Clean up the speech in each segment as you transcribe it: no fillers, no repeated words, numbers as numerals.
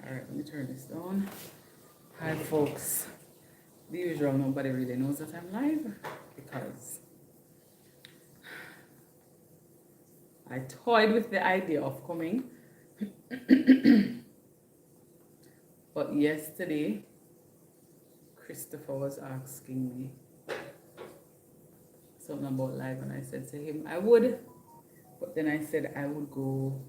Alright, let me turn this down. Hi folks. The usual, nobody really knows that I'm live because I toyed with the idea of coming. But yesterday, Christopher was asking me something about live, and I said to him I would, but then I said I would go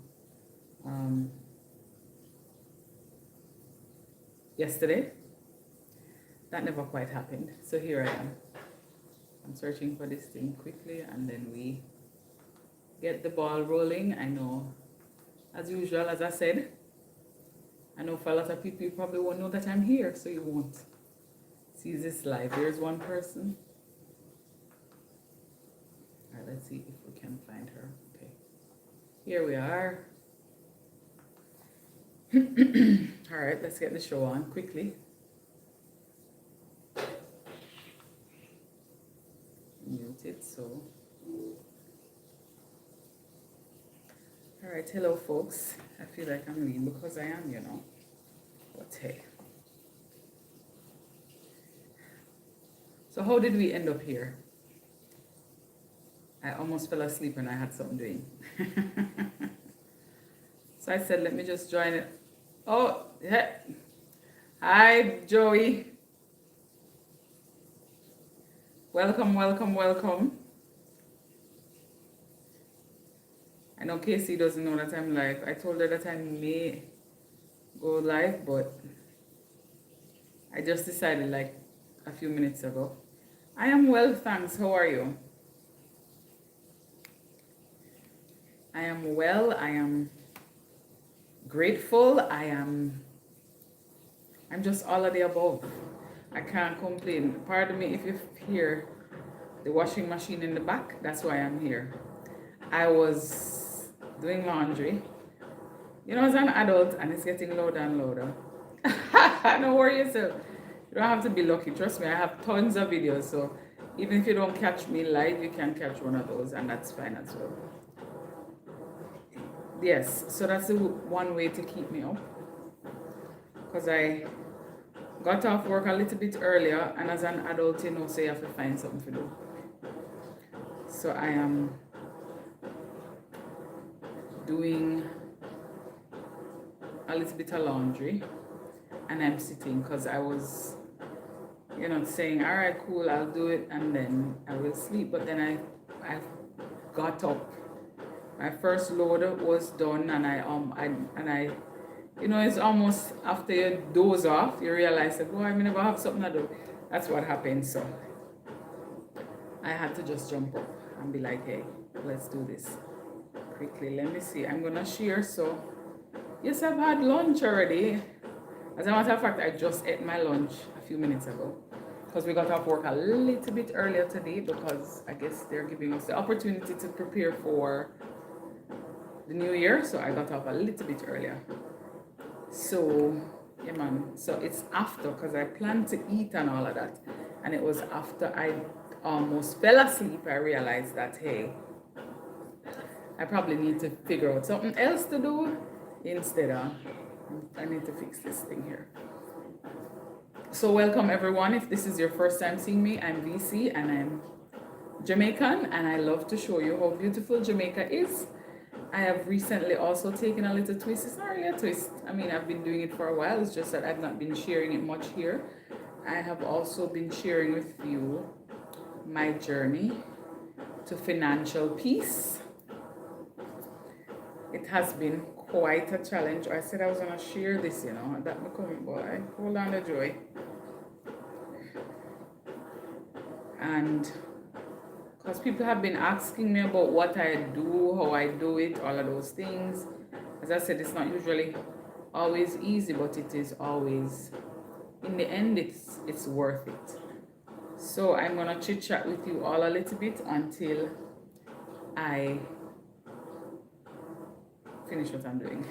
yesterday. That never quite happened. So here I am. I'm searching for this thing quickly and then we get the ball rolling. I know, as usual, as I said, I know for a lot of people you probably won't know that I'm here, so you won't see this live. There's one person. All right, let's see if we can find her. Okay, here we are. All right, let's get the show on quickly. Mute it, so. All right, hello folks. I feel like I'm lean because I am, you know. But hey. So how did we end up here? I almost fell asleep and I had something doing. So I said, let me just join it. Oh, yeah. Hi, Joey. Welcome, welcome, welcome. I know Casey doesn't know that I'm live. I told her that I may go live, but I just decided like a few minutes ago. I am well, thanks. How are you? I am well. I am grateful. I'm just all of the above. I can't complain. Pardon me if you hear the washing machine in the back. That's why I'm here. I was doing laundry. You know, as an adult, and it's getting louder and louder. Don't worry yourself. You don't have to be lucky. Trust me, I have tons of videos. So even if you don't catch me live, you can catch one of those, and that's fine as well. Yes, so that's the one way to keep me up. Because I got off work a little bit earlier, and as an adult, you know, so you have to find something to do. So I am doing a little bit of laundry, and I'm sitting because I was, you know, saying, all right, cool, I'll do it, and then I will sleep. But then I got up. My first load was done, and I you know, it's almost after you doze off, you realize that, oh, I never have something to do. That's what happened. So I had to just jump up and be like, hey, let's do this quickly. Let me see. I'm gonna share. So yes, I've had lunch already. As a matter of fact, I just ate my lunch a few minutes ago because we got off work a little bit earlier today because I guess they're giving us the opportunity to prepare for the new year. So I got off a little bit earlier. So yeah, man. So it's after, because I planned to eat and all of that, and it was after I almost fell asleep. I realized that, hey, I probably need to figure out something else to do instead of, I need to fix this thing here. So welcome everyone. If this is your first time seeing me, I'm VC and I'm Jamaican, and I love to show you how beautiful Jamaica is. I have recently also taken a little twist. It's not really a twist. I mean, I've been doing it for a while. It's just that I've not been sharing it much here. I have also been sharing with you my journey to financial peace. It has been quite a challenge. I said I was going to share this, you know, that becoming boy. Hold on, the joy. And because people have been asking me about what I do, how I do it, all of those things. As I said, it's not usually always easy, but it is always, in the end, it's worth it. So I'm gonna chit chat with you all a little bit until I finish what I'm doing.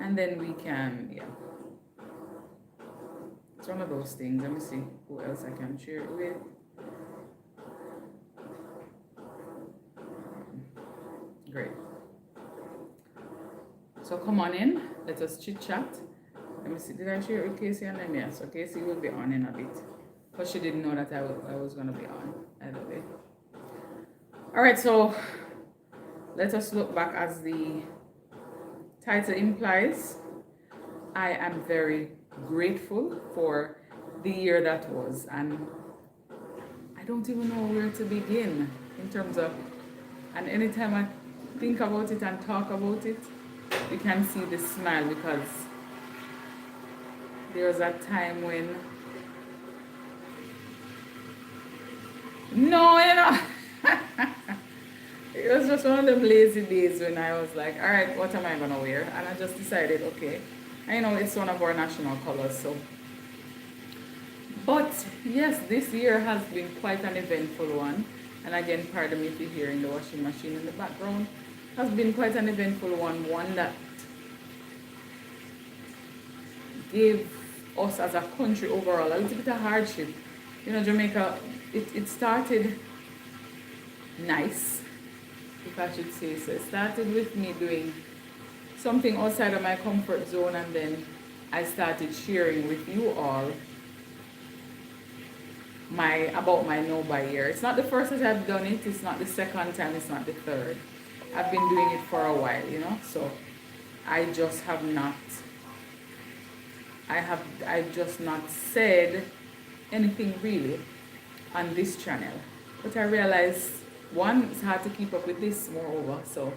And then we can, yeah. It's one of those things. Let me see who else I can share it with. Great. So come on in, let us chit chat. Let me see, did I share it with Casey and then? Yes, so Casey will be on in a bit. Because she didn't know that I was going to be on, either way. Alright, so let us look back. As the title implies, I am very grateful for the year that was. And I don't even know where to begin in terms of, and anytime I think about it and talk about it, you can see the smile, because there was a time when, it was just one of them lazy days when I was like, all right, what am I going to wear? And I just decided, okay, I know it's one of our national colors, so. But yes, this year has been quite an eventful one. And again, pardon me if you're hearing the washing machine in the background. Has been quite an eventful one that gave us as a country overall a little bit of hardship. You know, Jamaica, it started nice, if I should say so. It started with me doing something outside of my comfort zone, and then I started sharing with you all about my know by ear. It's not the first that I've done it, it's not the second time, it's not the third. I've been doing it for a while, you know, so I just have not said anything really on this channel. But I realized, one, it's hard to keep up with this, moreover, so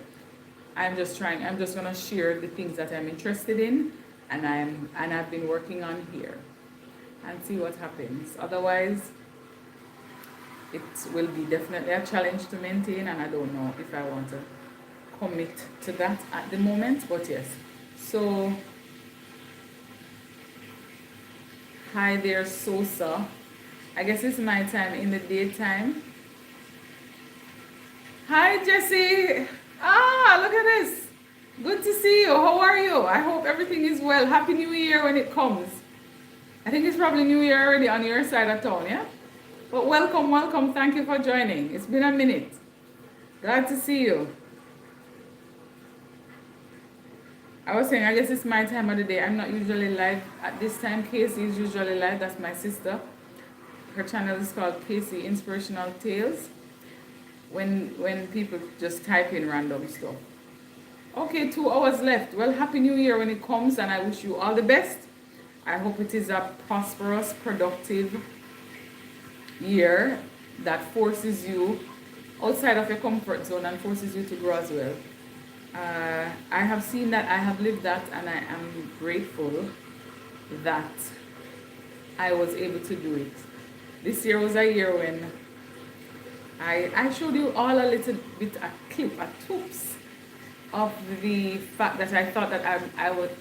I'm just gonna share the things that I'm interested in and I've been working on here, and see what happens. Otherwise, it will be definitely a challenge to maintain, and I don't know if I want to commit to that at the moment, but yes. So hi there, Sosa. I guess it's my time in the daytime. Hi, Jesse. Look at this. Good to see you. How are you? I hope everything is well. Happy New Year when it comes. I think it's probably New Year already on your side of town, yeah? But welcome. Thank you for joining. It's been a minute. Glad to see you. I was saying, I guess it's my time of the day. I'm not usually live at this time. Casey is usually live. That's my sister. Her channel is called Casey Inspirational Tales. When people just type in random stuff. Okay, 2 hours left. Well, Happy New Year when it comes, and I wish you all the best. I hope it is a prosperous, productive year that forces you outside of your comfort zone and forces you to grow as well. I have seen that, I have lived that, and I am grateful that I was able to do it. This year was a year when I showed you all a little bit, a clip, a tips of the fact that I thought that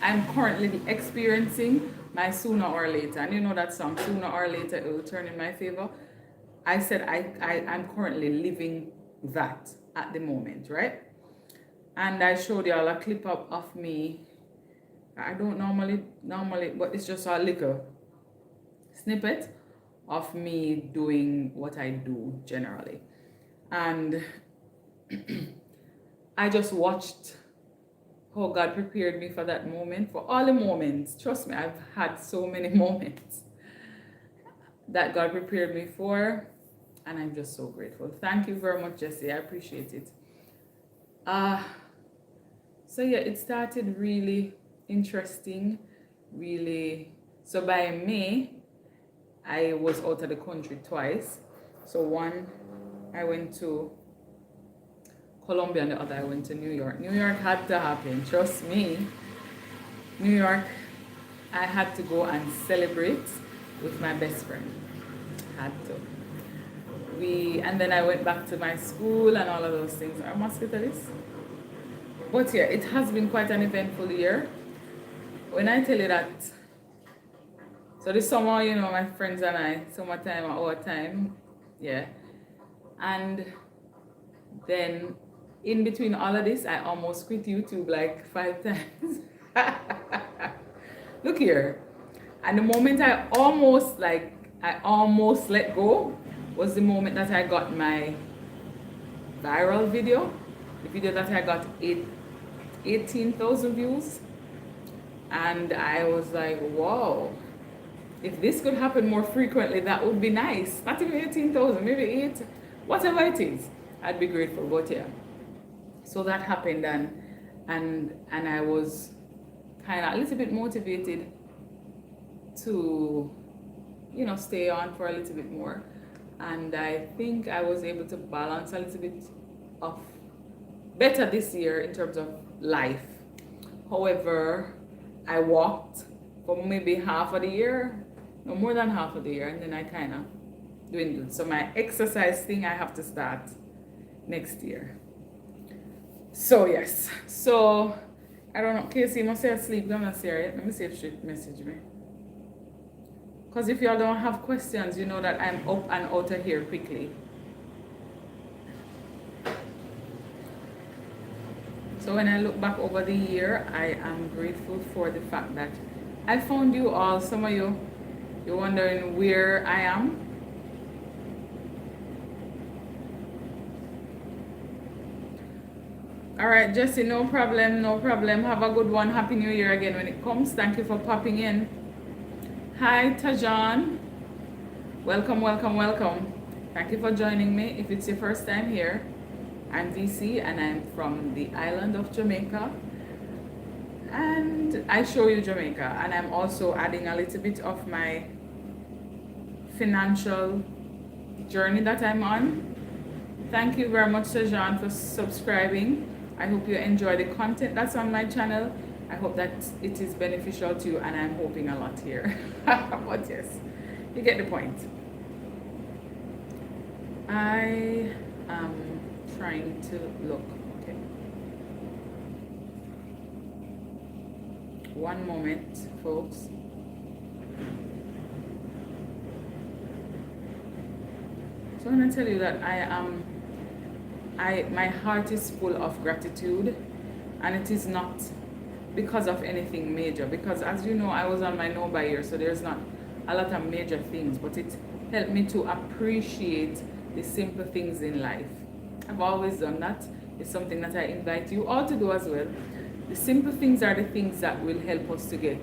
I'm currently experiencing my sooner or later. And you know that song, sooner or later it will turn in my favor. I said I'm currently living that at the moment, right? And I showed you all a clip of me. I don't normally, but it's just a little snippet of me doing what I do generally. And I just watched how God prepared me for that moment, for all the moments. Trust me, I've had so many moments that God prepared me for, and I'm just so grateful. Thank you very much, Jesse. I appreciate it. So yeah, it started really interesting, really. So by May, I was out of the country twice. So one, I went to Colombia, and the other I went to New York. New York had to happen, trust me. New York, I had to go and celebrate with my best friend. Had to. And then I went back to my school and all of those things. I must get this. But yeah, it has been quite an eventful year. When I tell you that, so this summer, you know, my friends and I, summertime, our time, yeah. And then in between all of this, I almost quit YouTube like 5 times. Look here. And the moment I almost let go was the moment that I got my viral video. The video that I got 18,000 views. And I was like, whoa, if this could happen more frequently, that would be nice. Not even 18,000, maybe 8, whatever it is. I'd be grateful. But yeah, so that happened, and I was kind of a little bit motivated to, stay on for a little bit more. And I think I was able to balance a little bit of better this year in terms of life. However, I walked for maybe half of the year, no more than half of the year, and then I kind of dwindled. So my exercise thing, I have to start next year. So yes, so I don't know, Casey must be asleep. I'm not serious. Let me see if she messaged me. Because if y'all don't have questions, you know that I'm up and out of here quickly. So when I look back over the year, I am grateful for the fact that I found you all. Some of you, you're wondering where I am. All right, Jesse, no problem, no problem. Have a good one. Happy New Year again when it comes. Thank you for popping in. Hi, Tajan. Welcome, welcome, welcome. Thank you for joining me. If it's your first time here, I'm DC and I'm from the island of Jamaica. And I show you Jamaica. And I'm also adding a little bit of my financial journey that I'm on. Thank you very much, Tajan, for subscribing. I hope you enjoy the content that's on my channel. I hope that it is beneficial to you, and I'm hoping a lot here. But yes, you get the point. I am trying to look. Okay. One moment, folks. So I'm gonna tell you that my heart is full of gratitude, and it is not because of anything major, because as you know, I was on my no-buy year, so there's not a lot of major things, but it helped me to appreciate the simple things in life. I've always done that. It's something that I invite you all to do as well. The simple things are the things that will help us to get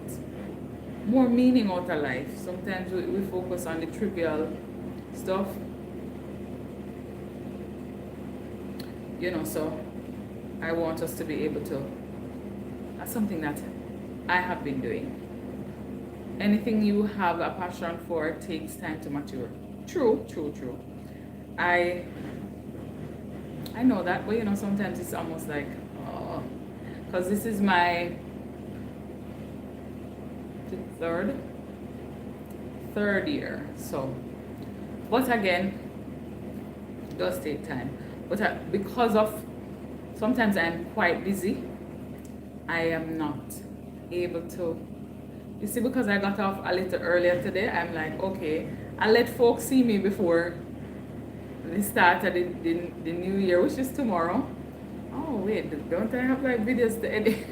more meaning out of life. Sometimes we focus on the trivial stuff, so I want us to be able to, that's something that I have been doing. Anything you have a passion for takes time to mature. True. I know that, but sometimes it's almost like, oh, because this is my third year. So, but again, it does take time. But because of, sometimes I'm quite busy, I am not able to, you see, because I got off a little earlier today, I'm like, okay, I'll let folks see me before the start of the new year, which is tomorrow. Oh wait, don't I have like videos to edit?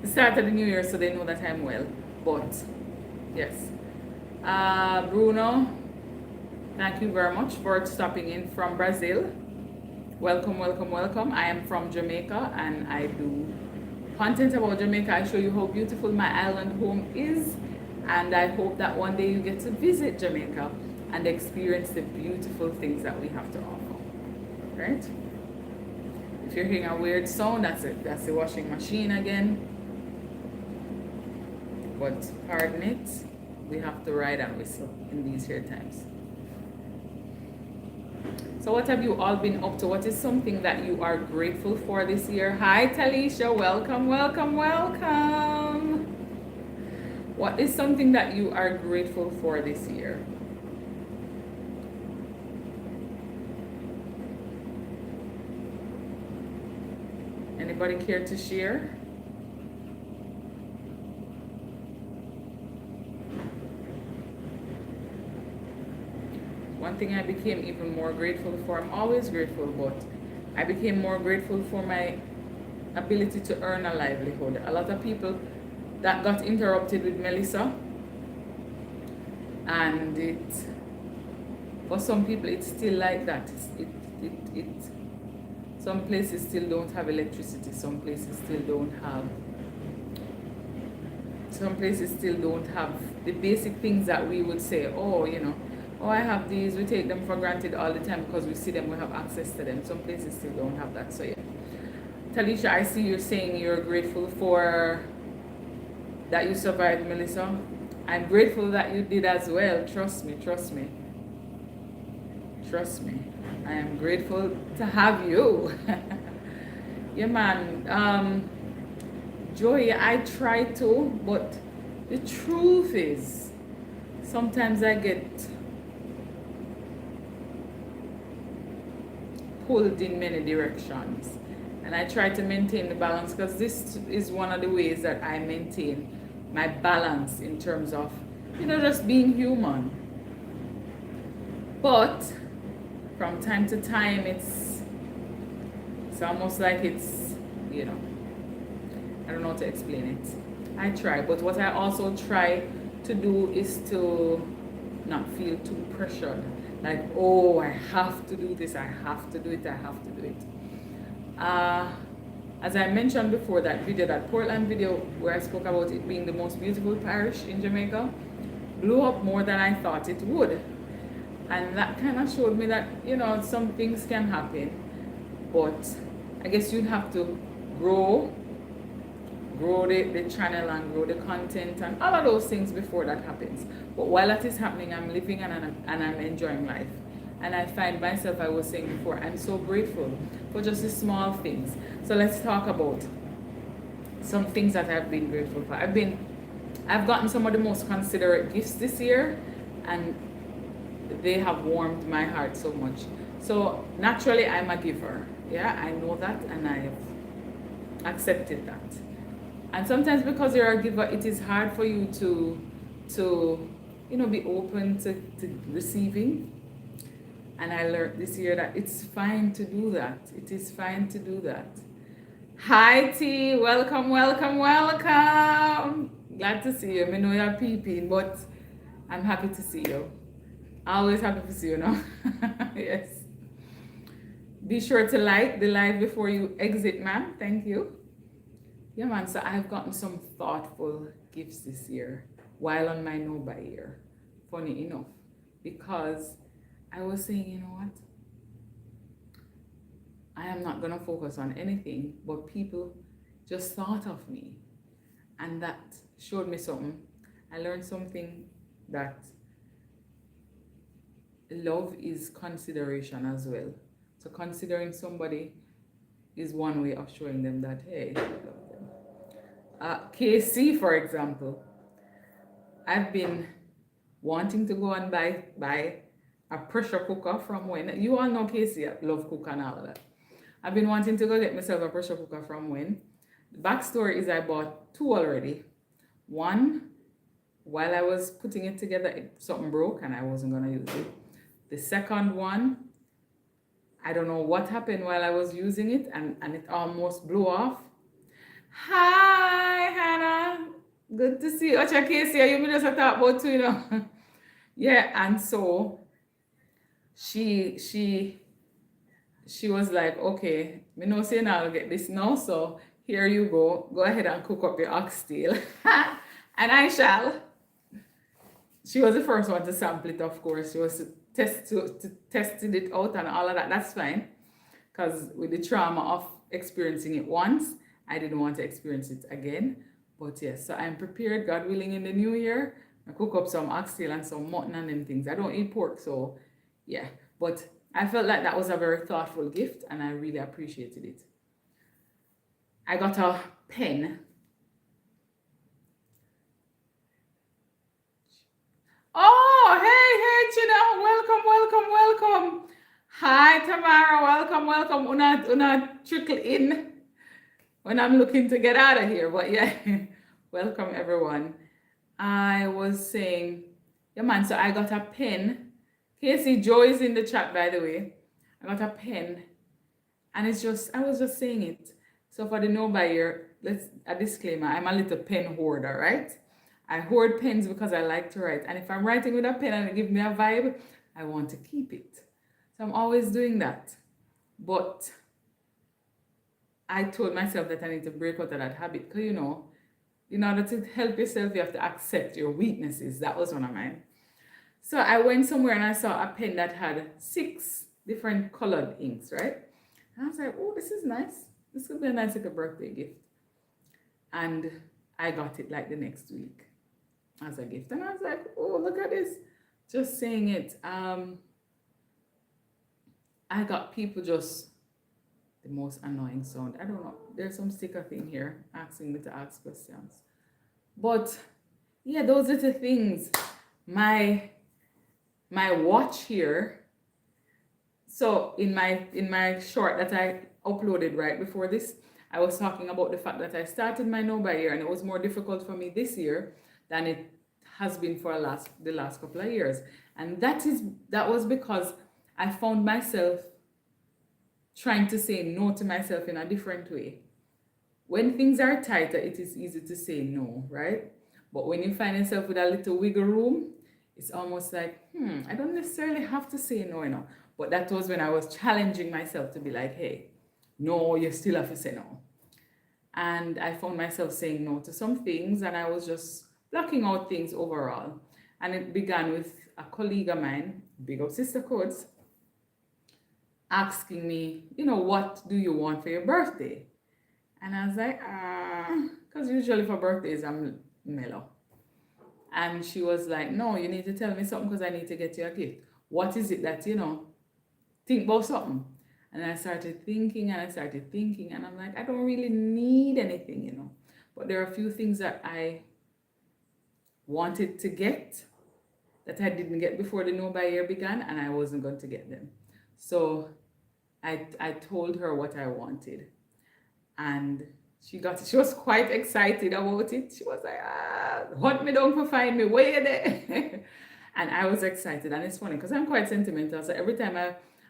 The start of the new year, so they know that I'm well. But yes, Bruno, thank you very much for stopping in from Brazil. Welcome. I am from Jamaica and I do content about Jamaica. I show you how beautiful my island home is, and I hope that one day you get to visit Jamaica and experience the beautiful things that we have to offer. Right? If you're hearing a weird sound, that's it. That's the washing machine again. But pardon it, we have to ride and whistle in these here times. So what have you all been up to? What is something that you are grateful for this year? Hi Talisha, welcome. What is something that you are grateful for this year? Anybody care to share? One thing I became even more grateful for, I'm always grateful, but I became more grateful for my ability to earn a livelihood. A lot of people that got interrupted with Melissa, and for some people it's still like that. Some places still don't have electricity. Some places still don't have the basic things that we would say, oh, oh, I have these. We take them for granted all the time because we see them, we have access to them. Some places still don't have that. So yeah. Talisha, I see you're saying you're grateful for that you survived, Melissa. I'm grateful that you did as well. Trust me. I am grateful to have you. Yeah, man. Joy, I try to, but the truth is, sometimes I get pulled in many directions. And I try to maintain the balance because this is one of the ways that I maintain my balance in terms of, just being human. But from time to time, it's almost like it's, I don't know how to explain it. I try, but what I also try to do is to not feel too pressured. Like, oh, I have to do this, I have to do it. As I mentioned before, that Portland video where I spoke about it being the most beautiful parish in Jamaica blew up more than I thought it would. And that kind of showed me that, some things can happen, but I guess you'd have to grow the channel and grow the content and all of those things before that happens. But while that is happening, I'm living and I'm enjoying life. And I find myself, I was saying before, I'm so grateful for just the small things. So let's talk about some things that I've been grateful for. I've gotten some of the most considerate gifts this year, and they have warmed my heart so much. So naturally, I'm a giver. Yeah, I know that, and I have accepted that. And sometimes because you're a giver, it is hard for you to be open to receiving. And I learned this year that it's fine to do that. It is fine to do that. Hi T, welcome. Glad to see you. I know you're peeping, but I'm happy to see you. Always happy to see you now. Yes. Be sure to like the live before you exit, ma'am. Thank you. Yeah, man. So I've gotten some thoughtful gifts this year while on my no-buy year. Funny enough, because I was saying, you know what? I am not going to focus on anything, but people just thought of me. And that showed me something. I learned something that love is consideration as well. So considering somebody is one way of showing them that, hey, I love them. KC, for example, I've been wanting to go and buy a pressure cooker from when. You all know Casey, I love cook and all of that. I've been wanting to go get myself a pressure cooker from when. The backstory is I bought two already. One, while I was putting it together, something broke and I wasn't going to use it. The second one, I don't know what happened while I was using it and it almost blew off. Hi, Hannah. Good to see you. Ocha Casey, you just talk about too, Yeah, and so she was like, okay, me know say now I'll get this now, so here you go. Go ahead and cook up your oxtail. And I shall. She was the first one to sample it, of course. She was tested it out and all of that. That's fine. Because with the trauma of experiencing it once, I didn't want to experience it again. But yes, so I'm prepared, God willing, in the new year. I cook up some oxtail and some mutton and them things. I don't eat pork, so yeah. But I felt like that was a very thoughtful gift and I really appreciated it. I got a pen. Oh, hey, Chino, welcome. Hi, Tamara, welcome. Una trickle in when I'm looking to get out of here. But yeah, welcome everyone. I was saying, yeah man, so I got a pen. Casey, Joy is in the chat, by the way. I got a pen and I was just saying it. So for the no-buyer, a disclaimer, I'm a little pen hoarder, right? I hoard pens because I like to write. And if I'm writing with a pen and it gives me a vibe, I want to keep it. So I'm always doing that. But I told myself that I need to break out of that habit because, in order to help yourself, you have to accept your weaknesses. That was one of mine. So I went somewhere and I saw a pen that had 6 different colored inks, right? And I was like, oh, this is nice. This could be a nice little birthday gift. And I got it like the next week as a gift. And I was like, oh, look at this. Just saying it. I got people just the most annoying sound. I don't know. There's some sticker thing here asking me to ask questions. But yeah, those are the things. My watch here. So in my short that I uploaded right before this, I was talking about the fact that I started my Know by Year and it was more difficult for me this year than it has been for the last couple of years. And that was because I found myself trying to say no to myself in a different way. When things are tighter, it is easy to say no, right? But when you find yourself with a little wiggle room, it's almost like, I don't necessarily have to say no. But that was when I was challenging myself to be like, hey, no, you still have to say no. And I found myself saying no to some things and I was just blocking out things overall. And it began with a colleague of mine, big up Sister Codes, asking me, what do you want for your birthday? And I was like, because usually for birthdays I'm mellow. And she was like, no, you need to tell me something because I need to get you a gift. What is it that, think about something? And I started thinking and I'm like, I don't really need anything, But there are a few things that I wanted to get that I didn't get before the Know by Year began and I wasn't going to get them. So I told her what I wanted and she got it. She was quite excited about it. She was like, hunt me down for find me, where you there? And I was excited. And it's funny because I'm quite sentimental. So every time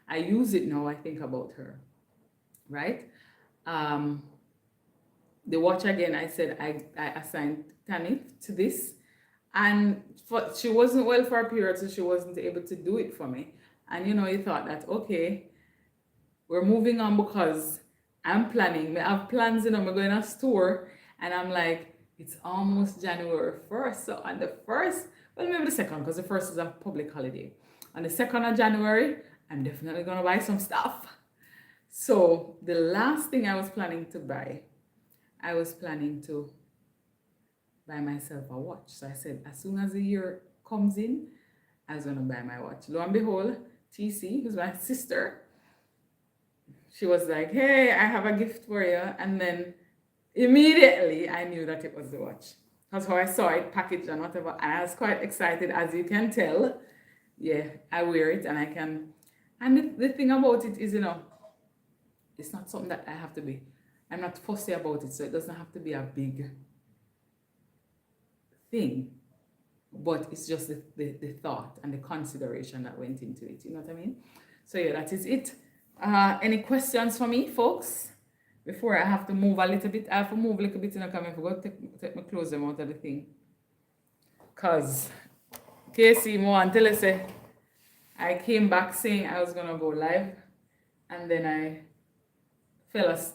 I use it now, I think about her, right? The watch again, I said I assigned Tani to this. And she wasn't well for a period, so she wasn't able to do it for me. And you thought that, okay, we're moving on because I'm planning. I have plans, we're going to a store. And I'm like, it's almost January 1st. So on the 1st, well, maybe the 2nd, because the 1st is a public holiday. On the 2nd of January, I'm definitely going to buy some stuff. So the last thing I was planning to buy, I was planning to buy myself a watch. So I said, as soon as the year comes in, I was going to buy my watch. Lo and behold, TC, who's my sister, she was like, hey, I have a gift for you. And then immediately I knew that it was the watch. That's how I saw it packaged and whatever. And I was quite excited, as you can tell. Yeah, I wear it and I can. And the thing about it is, it's not something that I have to be. I'm not fussy about it. So it doesn't have to be a big thing. But it's just the thought and the consideration that went into it. You know what I mean? So yeah, that is it. Any questions for me, folks? Before I have to move a little bit. I have to move a little bit, because I forgot to take my clothes them out of the thing. Because Casey Mo and tell us, I came back saying I was gonna go live, and then I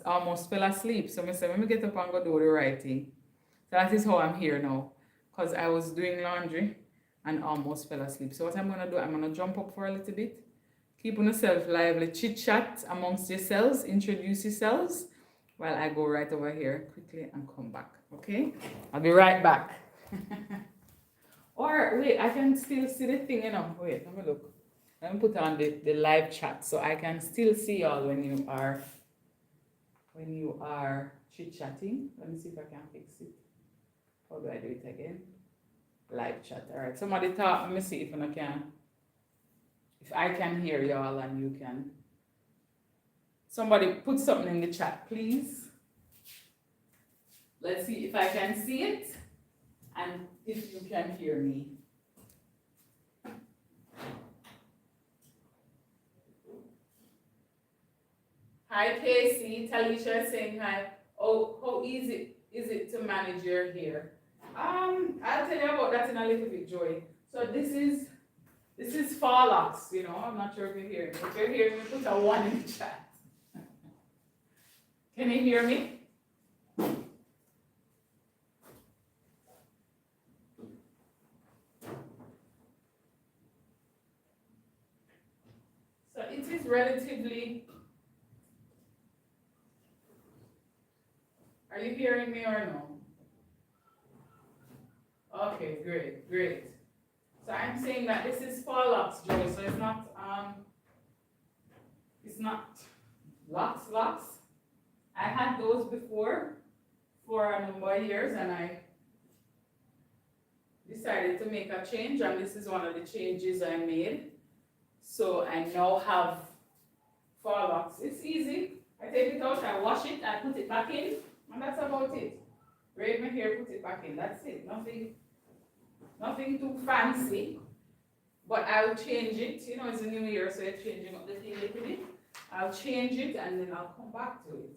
almost fell asleep. So I said, let me get up and go do the writing. So that is how I'm here now. Because I was doing laundry and almost fell asleep. So what I'm gonna do, I'm gonna jump up for a little bit. Keep on yourself lively, chit chat amongst yourselves, introduce yourselves while I go right over here quickly and come back. Okay? I'll be right back. Or wait, I can still see the thing, Wait, let me look. Let me put on the live chat so I can still see y'all when you are chit chatting. Let me see if I can fix it. How do I do it again? Live chat. All right. Somebody talk. Let me see if I can. If I can hear y'all and you can. Somebody put something in the chat, please. Let's see if I can see it and if you can hear me. Hi, Casey. Talisha is saying hi. Oh, how easy is it to manage your hair? I'll tell you about that in a little bit, Joy. So this is fall locks, I'm not sure if you're hearing me. If you're hearing me, put a 1 in the chat. Can you hear me? So it is relatively, are you hearing me or no? Okay, great, great. So I'm saying that this is fall locks, Joy, so it's not locks. I had those before for a number of years and I decided to make a change and this is one of the changes I made. So I now have fall locks. It's easy. I take it out, I wash it, I put it back in, and that's about it. Braid my hair, put it back in. That's it. Nothing too fancy. But I'll change it. You know, it's a new year, so you're changing up the thing a little bit. I'll change it and then I'll come back to it.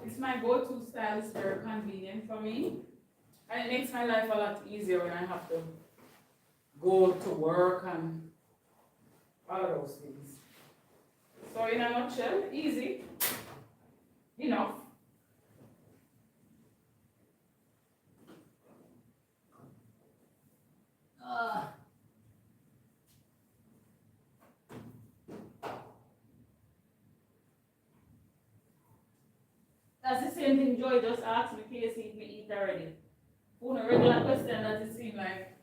It's my go-to style. It's very convenient for me. And it makes my life a lot easier when I have to go to work and all of those things. So in a nutshell, easy, enough. That's the same thing Joy just asked me, Casey, if we eat already. One regular question that it seemed like.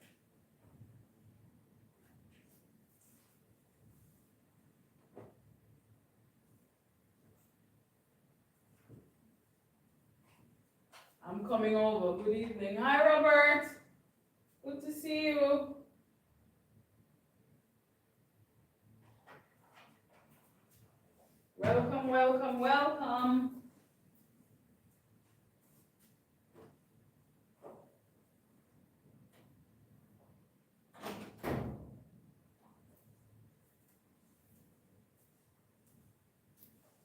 I'm coming over. Good evening. Hi, Robert. Good to see you. Welcome, welcome, welcome.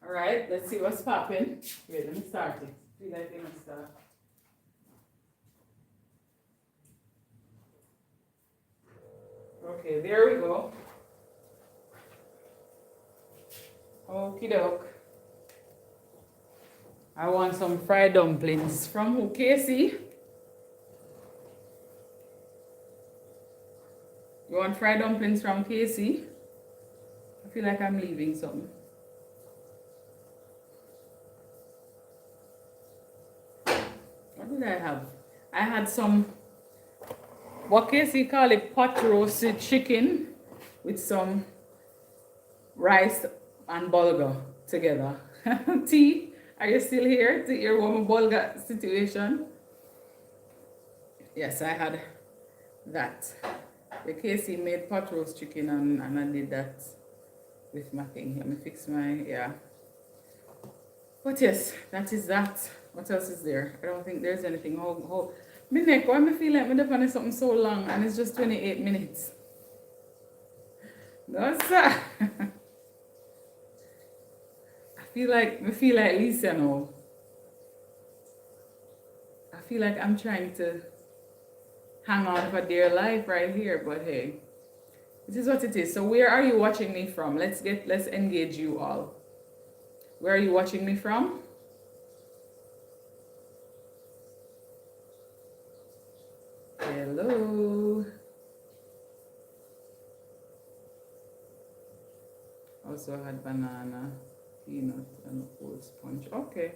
All right, let's see what's popping. Wait, let me start it. Feel like let me start. Okay, there we go. Okie doke. I want some fried dumplings from who? Casey? You want fried dumplings from Casey? I feel like I'm leaving something. What did I have? I had some, what Casey call it, pot roasted chicken with some rice and bulgur together. Tea, are you still here to hear what my bulgur situation? Yes, I had that. The Casey made pot roast chicken and I did that with my thing. Let me fix my, yeah. But yes, that is that. What else is there? I don't think there's anything. My neck, why I feel like I'm depending on something so long and it's just 28 minutes. No, sir. I feel like Lisa now. I feel like I'm trying to hang on for dear life right here, but hey, it is what it is. So where are you watching me from? Let's engage you all. Where are you watching me from? Hello. Also had banana, peanut, and oat sponge. Okay.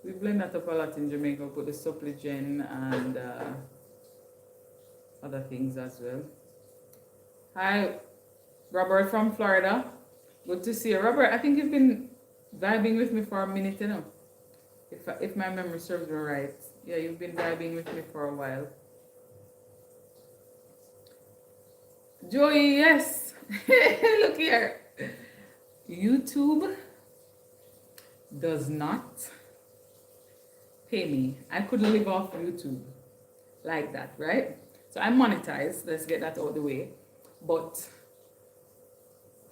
We blend that up a lot in Jamaica. Put the supplicant and other things as well. Hi, Robert from Florida. Good to see you. Robert, I think you've been vibing with me for a minute, you know. If my memory serves me right. Yeah, you've been vibing with me for a while. Joey, yes. Look here. YouTube does not pay me. I couldn't live off YouTube like that, right? So I monetize. Let's get that out of the way. But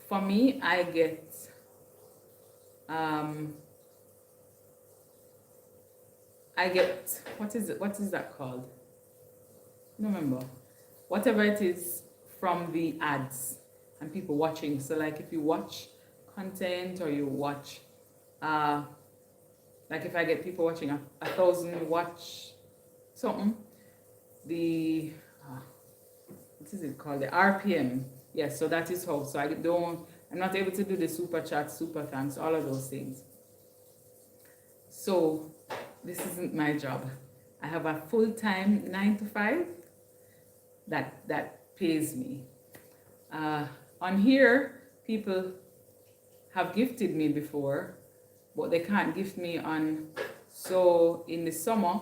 for me, I get what is that called? Remember, whatever it is from the ads and people watching. So like if you watch content or you watch Like if I get people watching 1,000 watch something, the what is it called? The RPM. Yes, so that is how. So I'm not able to do the super chat, super thanks, all of those things. So this isn't my job. I have a full-time 9 to 5 that pays me. On here, people have gifted me before, but they can't gift me on. So in the summer,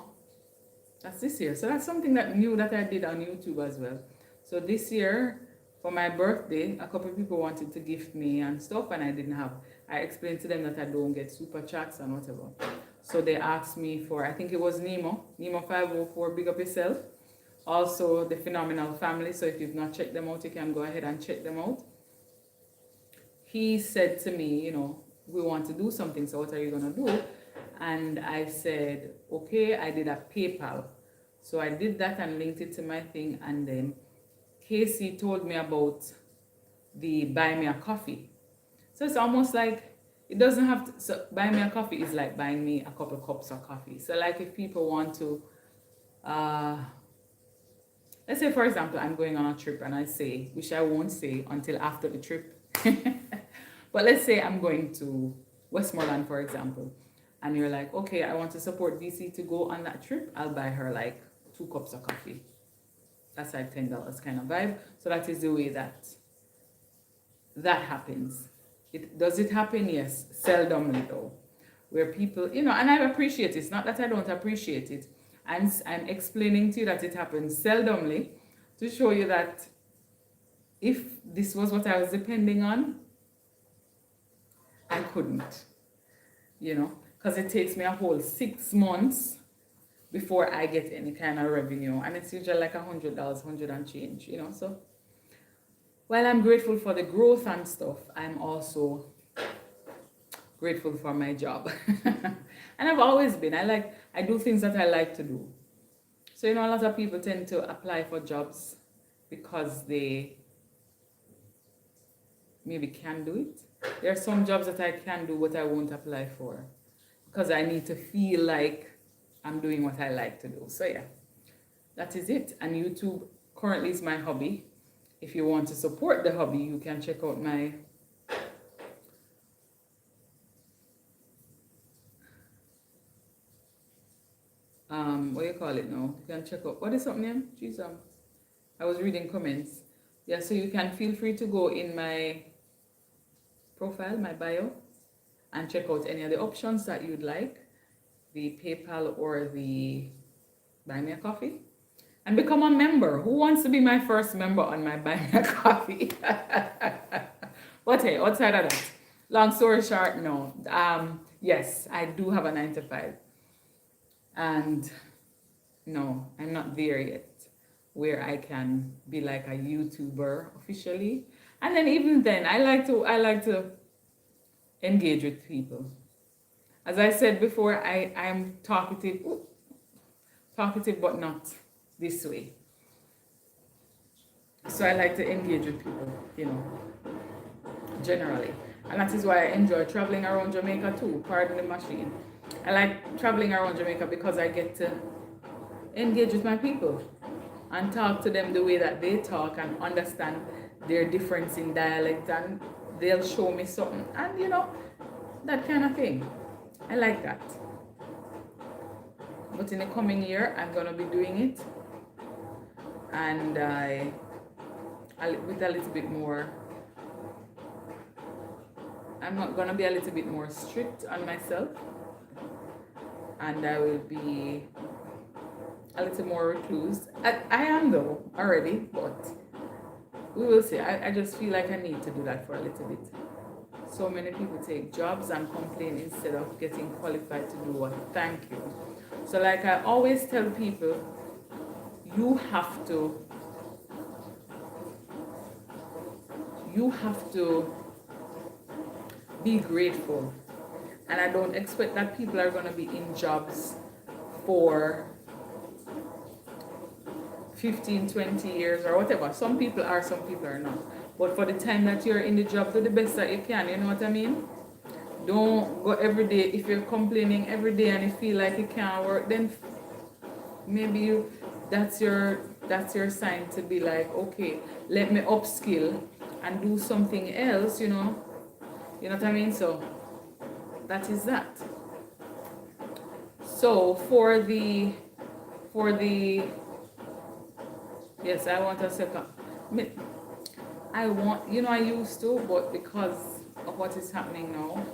that's this year. So that's something that new that I did on YouTube as well. So this year, for my birthday, a couple of people wanted to gift me and stuff, and I didn't have. I explained to them that I don't get super chats and whatever. So they asked me for, I think it was Nemo 504, big up yourself. Also the Phenomenal Family. So if you've not checked them out, you can go ahead and check them out. He said to me, we want to do something, so what are you going to do? And I said, okay, I did a PayPal. So I did that and linked it to my thing, and then Casey told me about the Buy Me a Coffee. So it's almost like, it doesn't have to, so Buy Me a Coffee is like buying me a couple of cups of coffee. So like if people want to, let's say for example, I'm going on a trip and I say, which I won't say until after the trip, but let's say I'm going to Westmoreland, for example, and you're like, okay, I want to support VC to go on that trip, I'll buy her like 2 cups of coffee. That's like $10 kind of vibe. So that is the way that happens. Does it happen? Yes, seldomly though, where people, and I appreciate it. It's not that I don't appreciate it. I'm explaining to you that it happens seldomly to show you that if this was what I was depending on, I couldn't, because it takes me a whole 6 months before I get any kind of revenue, and it's usually like $100, 100 and change, so while I'm grateful for the growth and stuff, I'm also grateful for my job. And I've always been, I do things that I like to do. So, a lot of people tend to apply for jobs because they maybe can do it. There are some jobs that I can do, but I won't apply for because I need to feel like I'm doing what I like to do. So yeah, that is it. And YouTube currently is my hobby. If you want to support the hobby, you can check out my what do you call it now? You can check out, what is up name? Jeez, I was reading comments. Yeah, so you can feel free to go in my profile, my bio, and check out any of the options that you'd like, the PayPal or the Buy Me a Coffee, and become a member. Who wants to be my first member on my Buy Me a Coffee? But hey, outside of that, long story short, no. Yes, I do have a 9 to 5, and no, I'm not there yet where I can be like a YouTuber officially. And then even then, I like to engage with people. As I said before, I'm talkative, but not this way. So I like to engage with people, generally. And that is why I enjoy traveling around Jamaica too, pardon the machine. I like traveling around Jamaica because I get to engage with my people and talk to them the way that they talk and understand their difference in dialect, and they'll show me something, and that kind of thing. I like that. But in the coming year, I'm going to be doing it, and with a little bit more, I'm not going to be a little bit more strict on myself, and I will be a little more recluse. I am though already, but we will see. I just feel like I need to do that for a little bit. So many people take jobs and complain instead of getting qualified to do what. Thank you. So like I always tell people, you have to be grateful. And I don't expect that people are going to be in jobs for 15, 20 years or whatever. Some people are, some people are not. But for the time that you're in the job, do the best that you can, you know what I mean? Don't go every day. If you're complaining every day and you feel like you can't work, then maybe that's your sign to be like, okay, let me upskill and do something else, you know what I mean. So that is that. So for the yes, I want a second. I want, I used to, but because of what is happening now.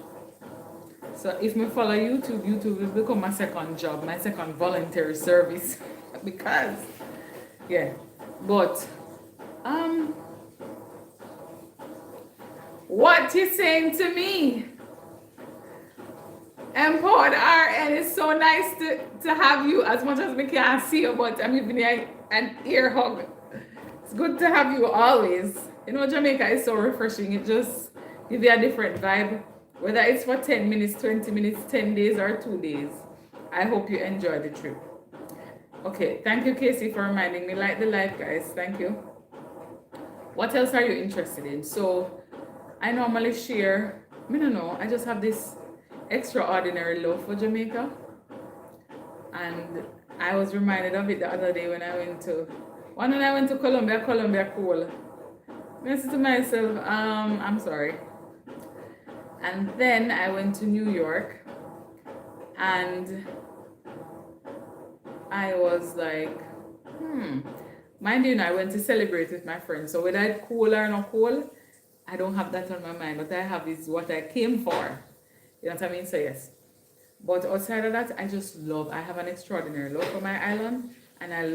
So if me follow YouTube will become my second job, my second voluntary service. Because, yeah. But, um, what you saying to me? Empowered RN, is so nice to have you as much as we can see you, but I'm giving you an ear hug. It's good to have you always. Jamaica is so refreshing. It just gives you a different vibe. Whether it's for 10 minutes, 20 minutes, 10 days, or 2 days. I hope you enjoy the trip. Okay, thank you, Casey, for reminding me. Like the live, guys. Thank you. What else are you interested in? So, I normally share, I don't know, I just have this extraordinary love for Jamaica. And I was reminded of it the other day when I went to Colombia cool. I said to myself, I'm sorry. And then I went to New York and I was like, mind you, I went to celebrate with my friends. So whether it's cool or not cool, I don't have that on my mind. What I have is what I came for. You know what I mean? So yes. But outside of that, I have an extraordinary love for my island. And I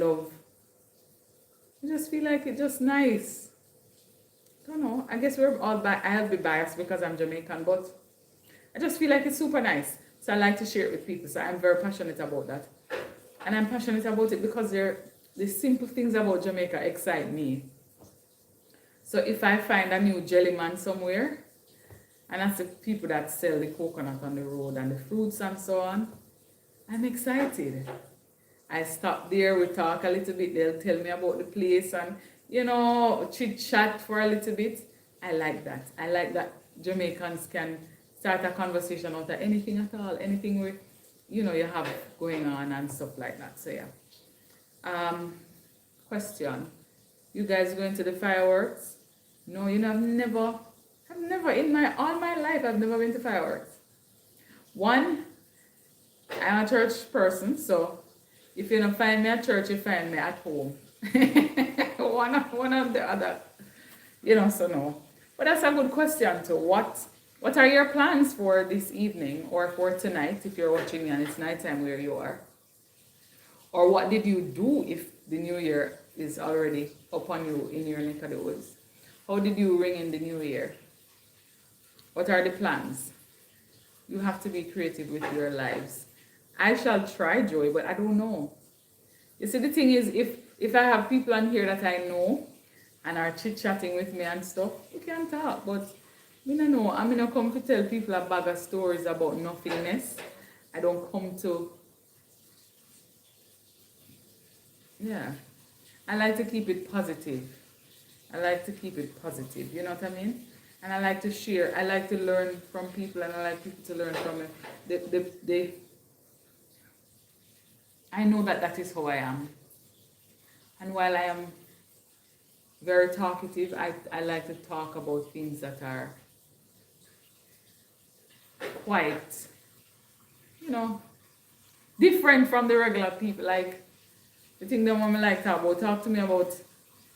just feel like it's just nice. I don't know. I guess I'll be biased because I'm Jamaican, but I just feel like it's super nice. So I like to share it with people. So I'm very passionate about that. And I'm passionate about it because the simple things about Jamaica excite me. So if I find a new jelly man somewhere, and that's the people that sell the coconut on the road and the fruits and so on, I'm excited. I stop there, we talk a little bit, they'll tell me about the place and, chit chat for a little bit. I like that. I like that Jamaicans can start a conversation out of anything at all, anything with, you have going on and stuff like that. So yeah. Question. You guys going to the fireworks? No, I've never all my life, I've never been to fireworks. One, I'm a church person, so if you don't find me at church, you find me at home. one of the other, so no. But that's a good question too. What are your plans for this evening or for tonight if you're watching me and it's nighttime where you are? Or what did you do if the new year is already upon you in your neck of the woods? How did you ring in the new year? What are the plans? You have to be creative with your lives. I shall try, Joy, but I don't know. You see, the thing is, if I have people on here that I know and are chit-chatting with me and stuff, we can talk. But I don't know. I'm not come to tell people a bag of stories about nothingness. I don't come to... Yeah. I like to keep it positive. You know what I mean? And I like to share. I like to learn from people, and I like people to learn from me. I know that is how I am. And while I am very talkative, I like to talk about things that are quite, different from the regular people. Like, the thing that women like talk to me about,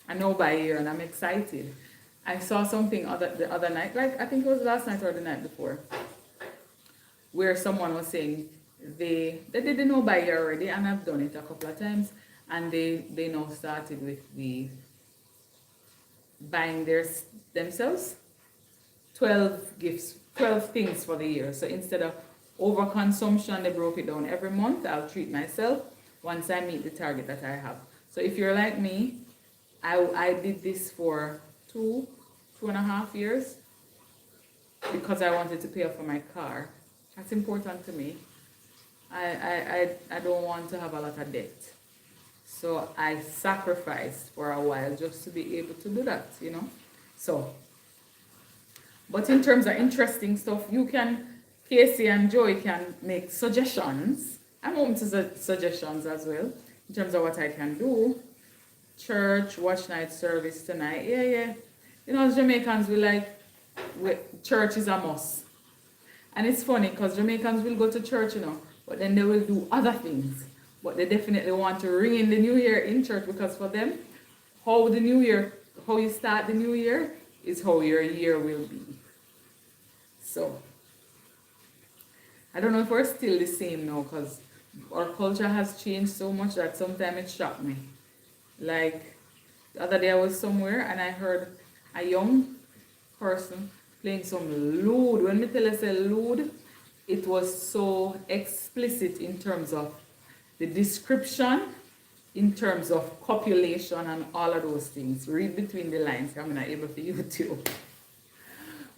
I know by ear, and I'm excited. I saw something the other night, like I think it was last night or the night before, where someone was saying they didn't know by ear already, and I've done it a couple of times, and they now started with the buying themselves 12 gifts, 12 things for the year. So instead of overconsumption, they broke it down every month. I'll treat myself once I meet the target that I have. So if you're like me, I did this for 2.5 years because I wanted to pay off for my car. That's important to me. I don't want to have a lot of debt. So I sacrificed for a while just to be able to do that, So, but in terms of interesting stuff, you can Casey and Joy can make suggestions. I'm open to suggestions as well in terms of what I can do. Church, watch night service tonight. Yeah, yeah. You know, as Jamaicans, church is a must. And it's funny because Jamaicans will go to church, you know, but then they will do other things. But they definitely want to ring in the new year in church because for them, how you start the new year is how your year will be. So, I don't know if we're still the same now because our culture has changed so much that sometimes it shocked me. Like, the other day I was somewhere and I heard a young person playing some lewd. When me tell you say lewd, it was so explicit in terms of the description, in terms of copulation and all of those things. Read between the lines. I'm not able to YouTube.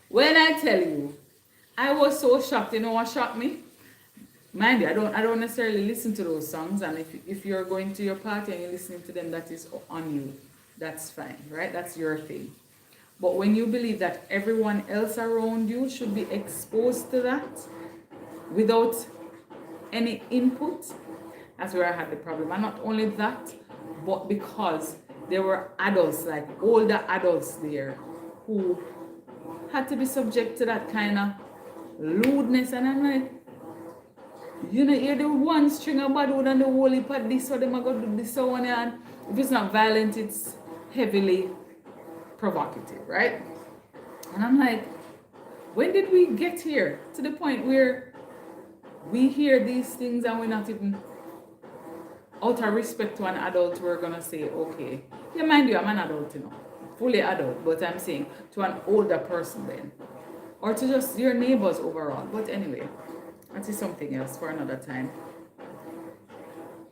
When I tell you, I was so shocked. You know what shocked me? Mind you, I don't necessarily listen to those songs, and if you're going to your party and you're listening to them, that is on you. That's fine, right? That's your thing. But when you believe that everyone else around you should be exposed to that without any input, that's where I had the problem. And not only that, but because there were adults, like older adults there, who had to be subject to that kind of lewdness. And I'm like, you know, you're the one string of bad wood and the whole heap of this, so them are going to do this, so on. And if it's not violent, it's heavily provocative, right? And I'm like, when did we get here to the point where we hear these things and we're not even, out of respect to an adult, we're gonna say, okay, yeah, mind you, I'm an adult, you know, fully adult, but I'm saying to an older person then, or to just your neighbors overall. But anyway, that is something else for another time.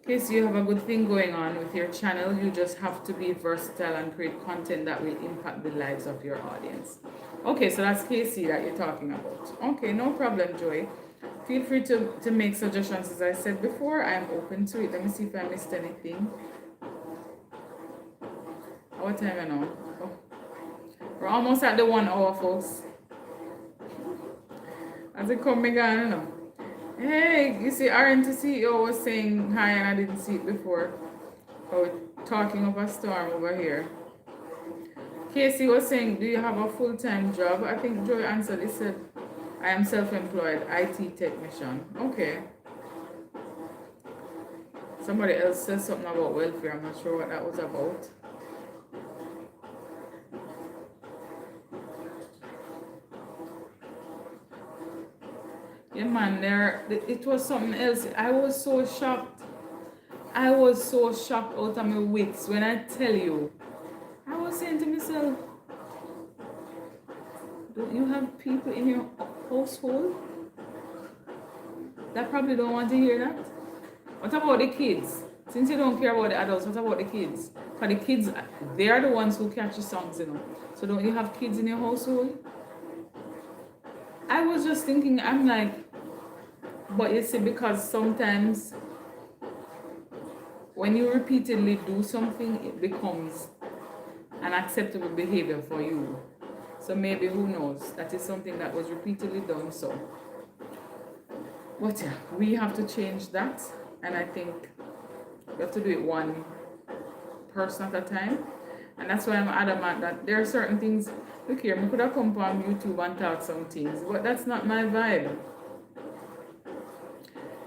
In case you have a good thing going on with your channel, you just have to be versatile and create content that will impact the lives of your audience. Okay, so that's Casey that you're talking about. Okay, no problem, Joy. Feel free to make suggestions. As I said before, I am open to it. Let me see if I missed anything. What time is now? Oh. We're almost at the 1 hour, folks. As it come again, you know. Hey, you see, RNT CEO was saying hi and I didn't see it before. Oh, talking of a storm over here. Casey was saying, do you have a full-time job? I think Joy answered, he said, I am self-employed, IT technician. Okay. Somebody else said something about welfare. I'm not sure what that was about. Yeah, man, it was something else. I was so shocked. I was so shocked out of my wits when I tell you. I was saying to myself, don't you have people in your household that probably don't want to hear that? What about the kids? Since you don't care about the adults, what about the kids? Because the kids, they are the ones who catch the songs, you know. So don't you have kids in your household? I was just thinking, I'm like, but you see, because sometimes when you repeatedly do something, it becomes an acceptable behavior for you. So maybe, who knows, that is something that was repeatedly done. So, but yeah, we have to change that. And I think we have to do it one person at a time. And that's why I'm adamant that there are certain things, look here, I could have come on YouTube and talk some things, but that's not my vibe.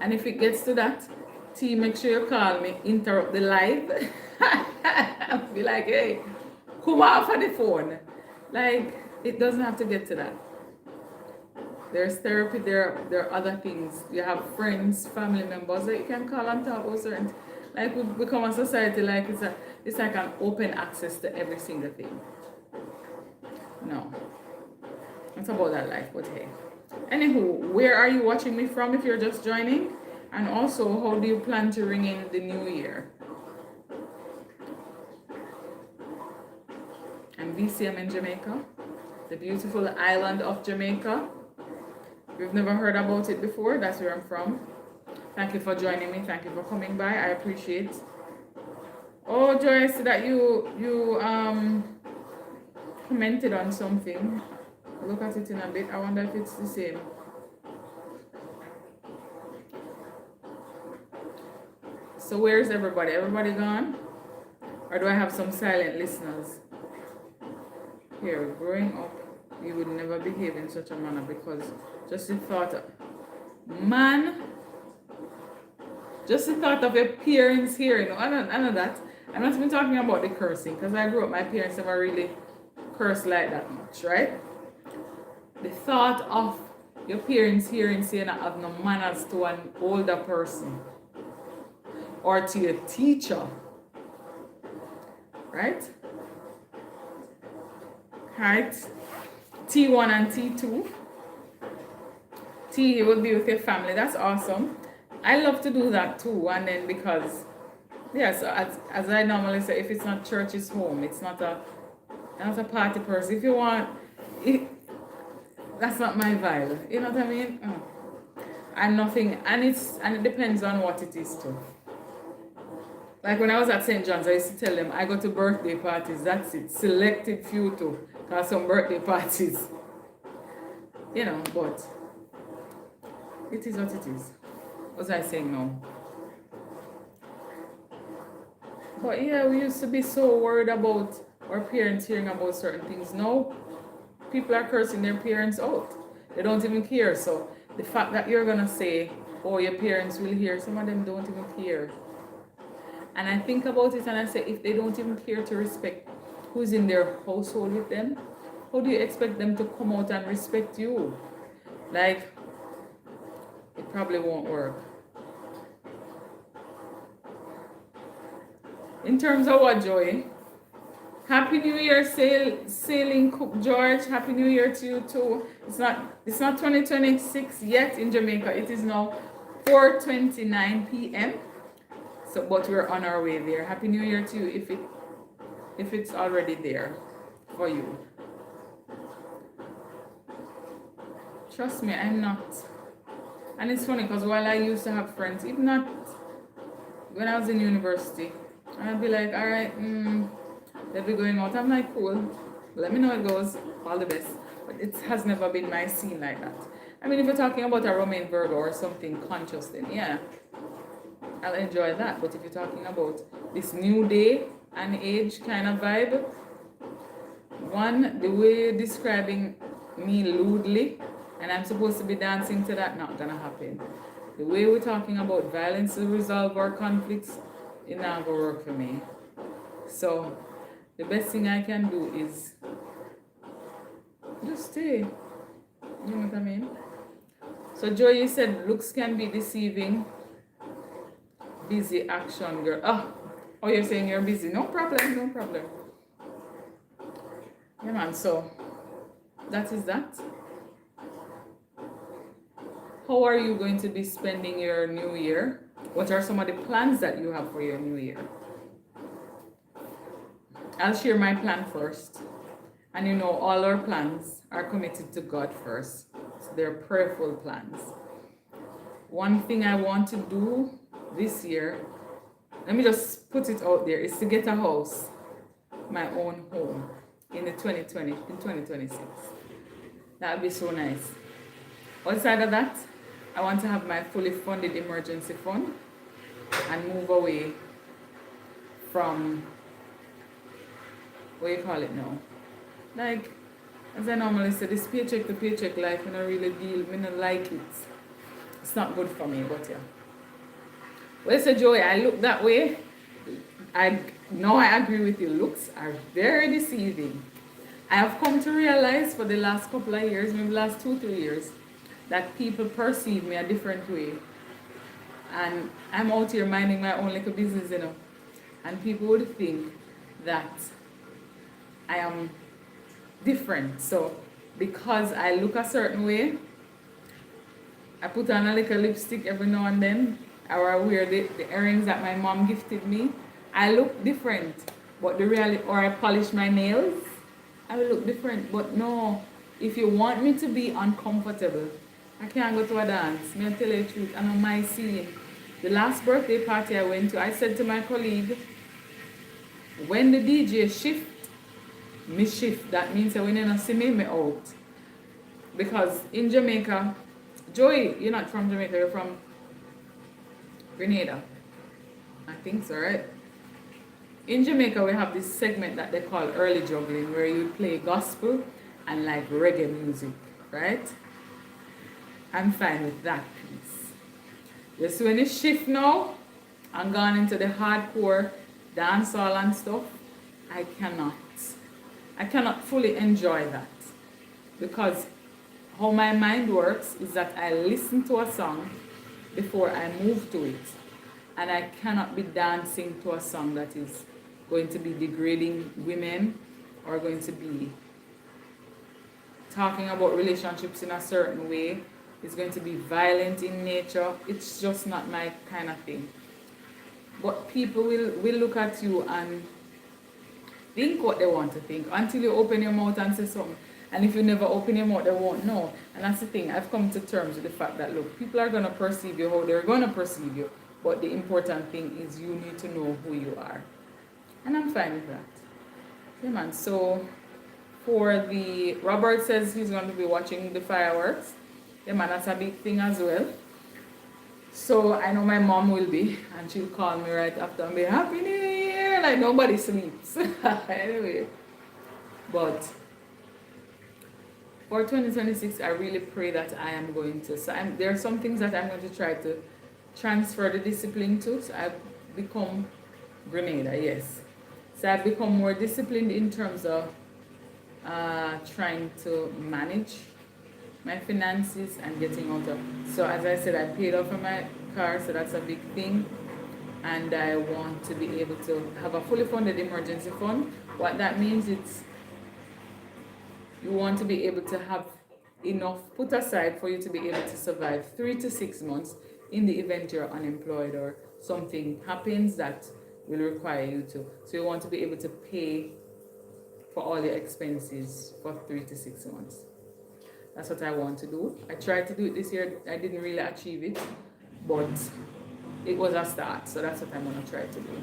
And if it gets to that, T, make sure you call me, interrupt the live. Be like, hey, come off of the phone. Like, it doesn't have to get to that. There's therapy, there are other things. You have friends, family members that you can call and talk about certain. Like, we've become a society, like it's like an open access to every single thing. No. It's about that life, but hey. Anywho, where are you watching me from if you're just joining? And also, how do you plan to ring in the new year? I'm VCM in Jamaica, the beautiful island of Jamaica. If you've never heard about it before, that's where I'm from. Thank you for joining me. Thank you for coming by. I appreciate. Oh, Joy, I see that you commented on something. I'll look at it in a bit. I wonder if it's the same. So where's everybody? Everybody gone? Or do I have some silent listeners? Here, growing up, you would never behave in such a manner because just the thought of, man, just the thought of your parents here, I know that. I'm not even talking about the cursing because I grew up, my parents never really cursed like that much, right? The thought of your parents hearing saying I have no manners to an older person or to your teacher, right? Right? T1 and T2. T, you will be with your family. That's awesome. I love to do that too. And then because, yeah, so as I normally say, if it's not church, it's home. It's not a party person. If you want, that's not my vibe. You know what I mean? And nothing, and it depends on what it is too. Like when I was at St. John's, I used to tell them I go to birthday parties. That's it. Selected few too. Cause some birthday parties, but it is what it is. What was I saying now? But yeah, we used to be so worried about our parents hearing about certain things. Now, people are cursing their parents out. They don't even care. So the fact that you're gonna say, oh, your parents will hear, some of them don't even care. And I think about it and I say, if they don't even care to respect who's in their household with them, how do you expect them to come out and respect you? Like, it probably won't work. In terms of what, Joy? Happy New Year, Sailing Cook George. Happy New Year to you too. It's not 2026 yet in Jamaica. It is now 4:29 p.m. So, but we're on our way there. Happy New Year to you if it's already there for you. Trust me, I'm not. And it's funny because while I used to have friends, even not when I was in university, I'd be like, all right, they'll be going out. I'm like, cool. Let me know how it goes. All the best. But it has never been my scene like that. I mean, if you're talking about a Romaine Virgo or something conscious, then yeah, I'll enjoy that. But if you're talking about this new day and age kind of vibe, one, the way you're describing me lewdly, and I'm supposed to be dancing to that, not gonna happen. The way we're talking about violence to resolve our conflicts, it not gonna work for me. So the best thing I can do is just stay. You know what I mean? So Joy, you said looks can be deceiving. Busy action girl. Oh, you're saying you're busy. No problem. Yeah, man. So that is that. How are you going to be spending your new year? What are some of the plans that you have for your new year? I'll share my plan first. And all our plans are committed to God first. So they're prayerful plans. One thing I want to do this year, let me just put it out there, is to get a house, my own home, in 2026. That would be so nice. Outside of that, I want to have my fully funded emergency fund and move away from, what do you call it now? Like, as I normally say, this paycheck to paycheck life, I don't really deal, I don't like it. It's not good for me, but yeah. Well, so Joey, I look that way. I agree with you. Looks are very deceiving. I have come to realize for the last couple of years, maybe last 2-3 years, that people perceive me a different way. And I'm out here minding my own little business, And people would think that I am different. So because I look a certain way, I put on a little lipstick every now and then, or I wear the earrings that my mom gifted me. I look different, but the reality, or I polish my nails, I will look different. But no, if you want me to be uncomfortable, I can't go to a dance. May I tell you the truth? And on my scene, the last birthday party I went to, I said to my colleague, when the DJ shift, me shift. That means that when you don't see me out. Because in Jamaica, Joey, you're not from Jamaica, you're from Grenada. I think so, right? In Jamaica, we have this segment that they call early juggling, where you play gospel and like reggae music, right? I'm fine with that piece. Just when it shift now and gone into the hardcore dancehall and stuff, I cannot. I cannot fully enjoy that because how my mind works is that I listen to a song before I move to it, and I cannot be dancing to a song that is going to be degrading women or going to be talking about relationships in a certain way. It's going to be violent in nature. It's just not my kind of thing. But people will look at you and think what they want to think until you open your mouth and say something. And if you never open your mouth, they won't know. And that's the thing. I've come to terms with the fact that, look, people are going to perceive you how they're going to perceive you. But the important thing is you need to know who you are. And I'm fine with that. Yeah, man. So, Robert says he's going to be watching the fireworks. Yeah, man, that's a big thing as well. So, I know my mom will be. And she'll call me right after and be, Happy New Year! Like, nobody sleeps. Anyway. But for 2026, I really pray that I am going to. So there are some things that I'm going to try to transfer the discipline to. So I've become Grenada, yes. So I've become more disciplined in terms of trying to manage my finances and getting out of. So as I said, I paid off for my car, so that's a big thing. And I want to be able to have a fully funded emergency fund. What that means is you want to be able to have enough put aside for you to be able to survive 3 to 6 months in the event you're unemployed or something happens that will require you to. So you want to be able to pay for all your expenses for 3 to 6 months. That's what I want to do. I tried to do it this year. I didn't really achieve it, but it was a start. So that's what I'm going to try to do.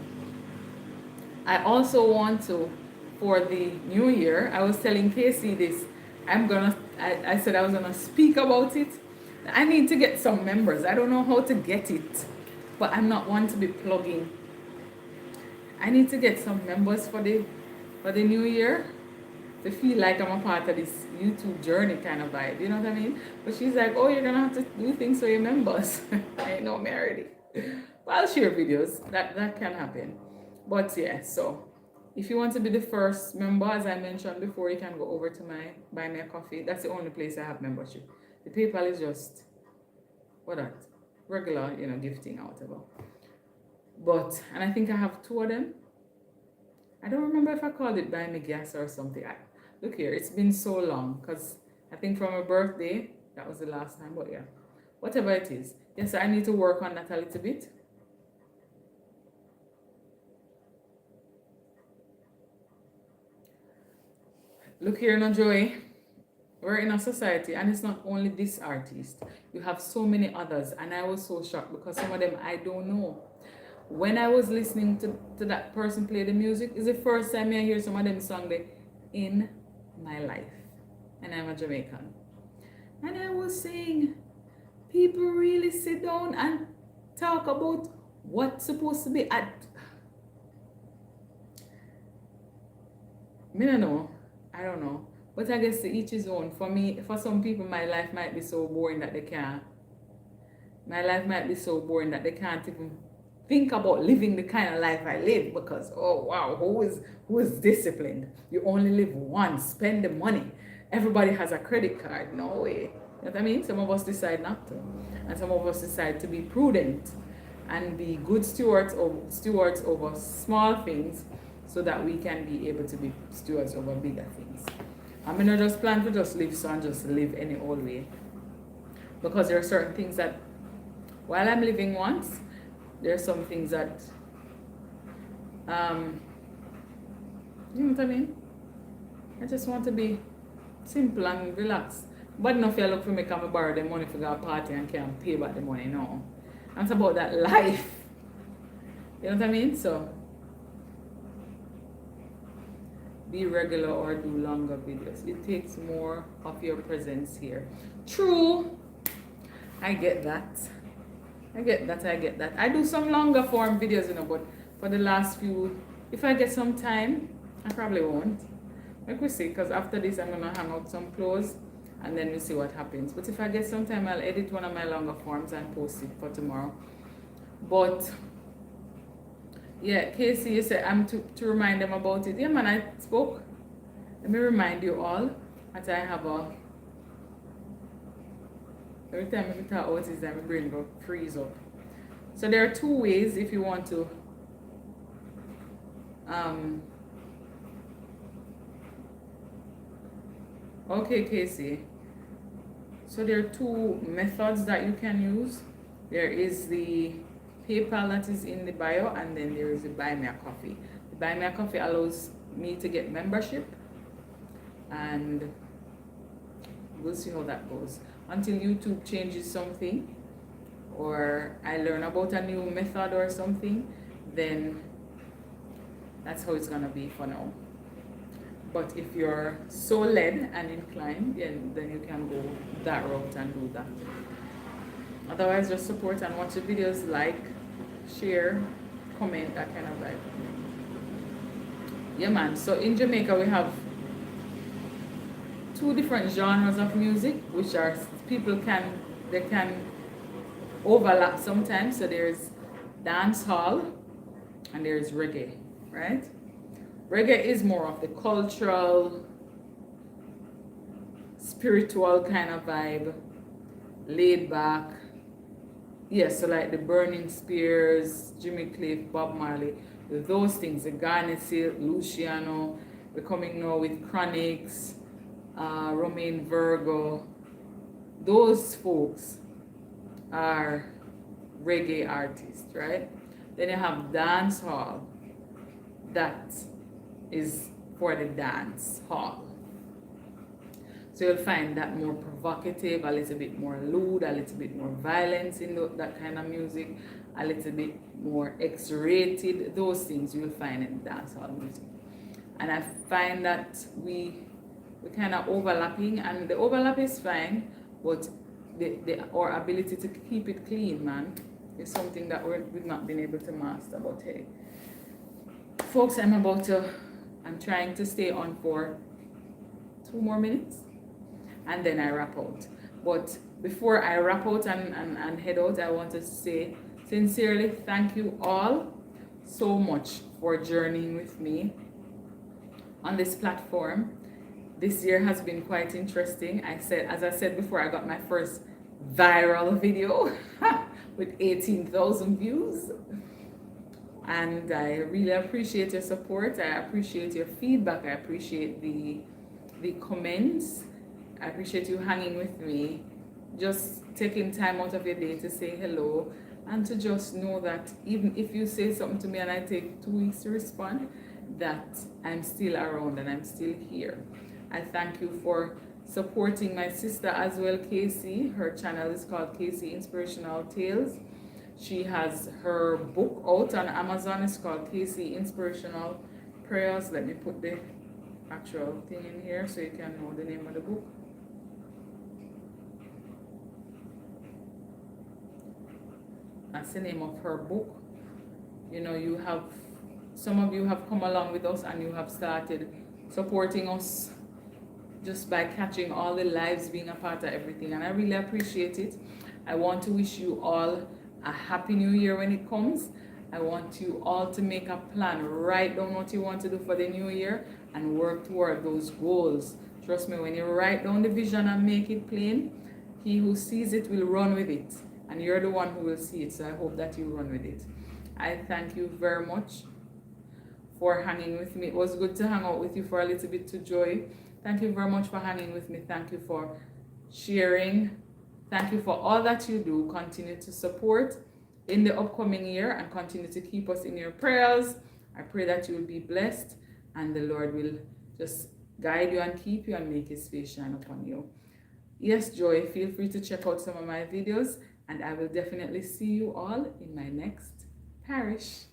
I also want to, for the new year, I was telling Casey this. I said I was gonna speak about it. I need to get some members. I don't know how to get it, but I'm not one to be plugging. I need to get some members for the new year to feel like I'm a part of this YouTube journey kind of vibe. You know what I mean? But she's like, oh, you're gonna have to do things for your members. I know me already. But I'll share videos. That can happen. But yeah, so if you want to be the first member, as I mentioned before, you can go over to my Buy Me a Coffee. That's the only place I have membership. The PayPal is just regular, gifting or whatever. But, and I think I have 2 of them. I don't remember if I called it Buy Me Gas or something. Look here, it's been so long because I think from my birthday, that was the last time, but yeah, whatever it is. Yes, I need to work on that a little bit. Look here now, Joey. We're in a society, and it's not only this artist. You have so many others, and I was so shocked because some of them I don't know. When I was listening to that person play the music, it's the first time I hear some of them song there in my life. And I'm a Jamaican. And I was saying, people really sit down and talk about what's supposed to be at. I don't know. But I guess to each his own. For me, for some people, my life might be so boring that they can't. My life might be so boring that they can't even think about living the kind of life I live because, oh wow, who is disciplined? You only live once, spend the money. Everybody has a credit card. No way. You know what I mean? Some of us decide not to. And some of us decide to be prudent and be good stewards over small things so that we can be able to be stewards over bigger things. I'm going to just plan to just live so and just live any old way. Because there are certain things that, while I'm living once, there are some things that, you know what I mean? I just want to be simple and relaxed. But enough you look for me come and borrow the money for a party and can't pay back the money, no. And it's about that life. You know what I mean? So, be regular or do longer videos. It takes more of your presence here. True. I get that. I get that, I get that. I do some longer form videos, you know, but for the last few, if I get some time, I probably won't. Like we see, because after this I'm gonna hang out some clothes and then we see what happens. But if I get some time, I'll edit one of my longer forms and post it for tomorrow. But yeah, Casey, you said I'm to remind them about it. Yeah, man, I spoke. Let me remind you all that I have a. Every time I talk autism, my brain will freeze up. So there are two ways if you want to. Okay, Casey. So there are two methods that you can use. There is the PayPal that is in the bio, and then there is the Buy Me a Coffee. The Buy Me a Coffee allows me to get membership, and we'll see how that goes. Until YouTube changes something, or I learn about a new method or something, then that's how it's gonna be for now. But if you're so led and inclined, then you can go that route and do that. Otherwise, just support and watch the videos, like, share, comment, that kind of vibe. Yeah, man. So in Jamaica, we have two different genres of music, which are they can overlap sometimes. So there's dance hall and there's reggae, right? Reggae is more of the cultural, spiritual kind of vibe, laid back. Yeah, so like the Burning Spears, Jimmy Cliff, Bob Marley, those things, the Garnet Hill, Luciano, we're coming now with Chronics, Romain Virgo. Those folks are reggae artists, right? Then you have dance hall. That is for the dance hall. So you'll find that more provocative, a little bit more lewd, a little bit more violence in that kind of music, a little bit more X-rated. Those things you'll find in dance hall music. And I find that we kind of overlapping, and the overlap is fine, but our ability to keep it clean, man, is something that we've not been able to master. But hey, folks, I'm trying to stay on for 2 more minutes and then I wrap out. But before I wrap out and head out, I want to say sincerely thank you all so much for journeying with me on this platform. This year has been quite interesting. As I said before, I got my first viral video with 18,000 views. And I really appreciate your support. I appreciate your feedback. I appreciate the comments. I appreciate you hanging with me, just taking time out of your day to say hello, and to just know that even if you say something to me and I take 2 weeks to respond, that I'm still around and I'm still here. I thank you for supporting my sister as well, Casey. Her channel is called Casey Inspirational Tales. She has her book out on Amazon. It's called Casey Inspirational Prayers. Let me put the actual thing in here so you can know the name of the book. That's the name of her book. You know, some of you have come along with us and you have started supporting us just by catching all the lives, being a part of everything. And I really appreciate it. I want to wish you all a happy new year when it comes. I want you all to make a plan, write down what you want to do for the new year and work toward those goals. Trust me, when you write down the vision and make it plain, he who sees it will run with it, and you're the one who will see it. So I hope that you run with it. I thank you very much for hanging with me. It was good to hang out with you for a little bit to Joy. Thank you very much for hanging with me. Thank you for sharing. Thank you for all that you do. Continue to support in the upcoming year and continue to keep us in your prayers. I pray that you will be blessed and the Lord will just guide you and keep you and make his face shine upon you. Yes, Joy, feel free to check out some of my videos, and I will definitely see you all in my next parish.